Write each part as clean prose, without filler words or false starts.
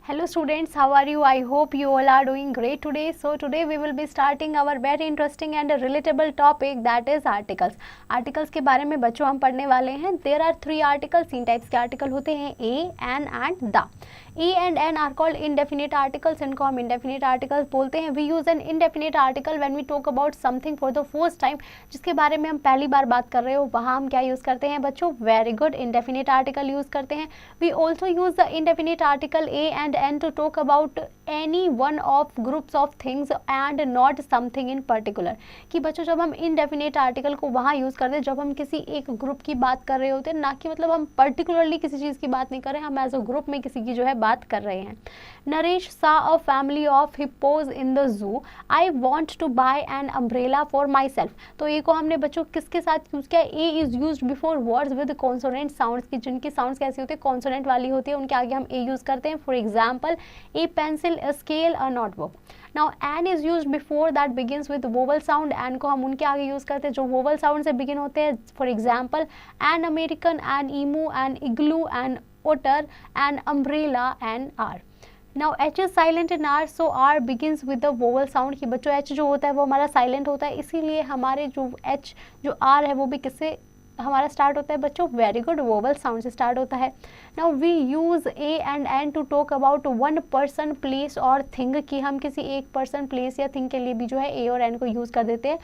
Hello students, how are you? I hope you all are doing great today. So today we will be starting our very interesting and relatable topic, that is articles. Articles के बारे में बच्चों हम पढ़ने वाले हैं. There are three articles. 3 types के article होते हैं, a, an and the. E and n are called indefinite articles. इनको हम indefinite articles बोलते हैं. We use an indefinite article when we talk about something for the first time. जिसके बारे में हम पहली बार बात कर रहे हो, वहाँ हम क्या यूज़ करते हैं बच्चों? Very good, indefinite article use करते हैं. We also use the indefinite article a and n to talk about any one of groups of things and not something in particular. कि बच्चों जब हम indefinite article को वहाँ यूज़ करते हैं जब हम किसी एक ग्रुप की बात कर रहे होते हैं, ना कि मतलब हम पर्टिकुलरली किसी चीज़ की बात नहीं कर रहे हैं, हम एज अ ग्रुप में किसी की जो है बात कर रहे हैं. Naresh saw a family of hippos in the zoo. I want to buy an umbrella for myself. तो ए को हमने बच्चों किसके साथ यूज़ किया? A is used before words with consonant sounds, की जिनकी साउंड्स कैसी होती है? कॉन्सोनेंट वाली होती है, उनके आगे हम ए यूज़ करते हैं. For example, A pencil, a scale, a notebook. Now an is used before that begins with vowel sound. an को हम उनके आगे यूज़ करते हैं जो vowel sound से begin होते हैं. For example, an American, an emu, an igloo, an otter, an umbrella, an r. Now H is silent in R, so R begins with the vowel sound. कि बच्चों H जो होता है वो हमारा silent होता है, इसीलिए हमारे जो H जो R है वो भी किससे हमारा स्टार्ट होता है बच्चों? वेरी गुड, वोवल साउंड से स्टार्ट होता है. Now we use A and an to talk about one person, place और थिंग, कि हम किसी एक पर्सन, प्लेस या थिंग के लिए भी जो है ए और एन को यूज़ कर देते हैं.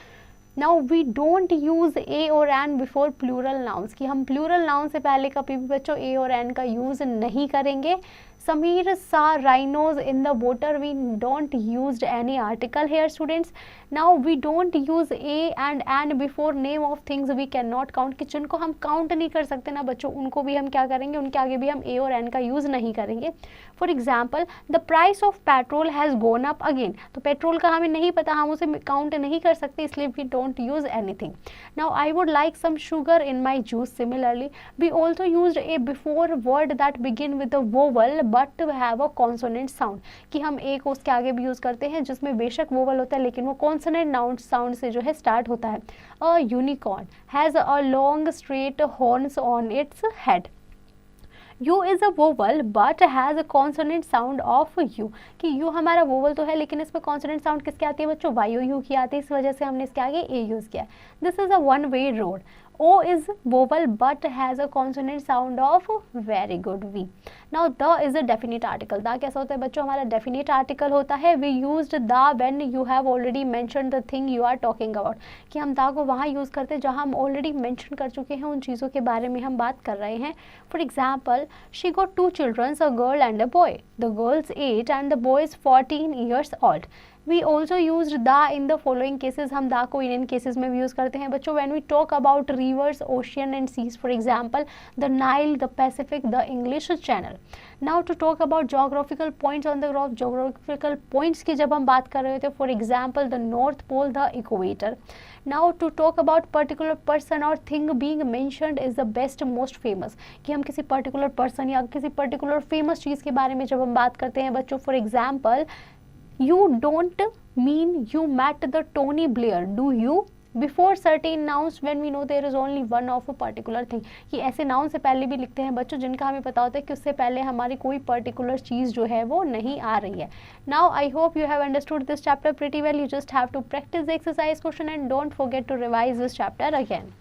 नाउ वी डोंट यूज़ ए और एन बिफोर प्लूरल नाउन्स, कि हम प्लूरल नाउन से पहले कभी भी बच्चों ए और एन का यूज़ नहीं करेंगे. Samir saw rhinos in the water. We don't used any article here students. Now we don't use a and an before name of things we cannot count, कि जिनको हम काउंट नहीं कर सकते ना बच्चों, उनको भी हम क्या करेंगे? उनके आगे भी हम ए और एन का यूज़ नहीं करेंगे. For example, the price of petrol has gone up again. तो पेट्रोल का हमें नहीं पता, हम उसे काउंट नहीं कर सकते, इसलिए we don't use anything. Now I would like some sugar in my juice. Similarly we also used A before word that begin with the vowel but have a consonant sound, कि हम ए को उसके आगे भी यूज़ करते हैं जिसमें बेशक वोवल होता है लेकिन वो कॉन्सोनेंट साउंड से जो है स्टार्ट होता है. A unicorn has a long straight horns on its head. You is a vowel but has a consonant sound of you, कि यू हमारा वोवल तो है लेकिन इसमें कॉन्सोनेंट साउंड किसके आती है बच्चों? वाई ओ यू की आती है, इस वजह से हमने इसके आगे ए यूज़ किया. This is a one way road. O is vowel but has a consonant sound of, very good, V. Now the is a definite article. दा कैसा होता है बच्चों? हमारा definite article होता है. We used the when you have already mentioned the thing you are talking about, कि हम दा को वहाँ यूज़ करते हैं जहाँ हम already mention कर चुके हैं उन चीज़ों के बारे में हम बात कर रहे हैं. For example, she got 2 children, a girl and a boy. The girl's 8 and the boy's 14 years old. We also used the in the following cases. हम दा को इन केसेस में भी यूज़ करते हैं बच्चों. when we talk about rivers, ocean and seas, for example, the Nile, the Pacific, the English Channel. Now to talk about geographical points on the globe, geographical points की जब हम बात कर रहे थे, for example, the North Pole, the Equator. Now to talk about particular person or thing being mentioned is the best, most famous, कि हम किसी particular person या किसी particular famous चीज़ के बारे में जब हम बात करते हैं बच्चों. for example, you don't mean you met the Tony Blair, do you? Before certain nouns when we know there is only one of a particular thing, कि ऐसे नाउन से पहले भी लिखते हैं बच्चों जिनका हमें पता होता है कि उससे पहले हमारी कोई पर्टिकुलर चीज़ जो है वो नहीं आ रही है. Now I hope you have understood this chapter pretty well. You just have to practice the exercise question and don't forget to revise this chapter again.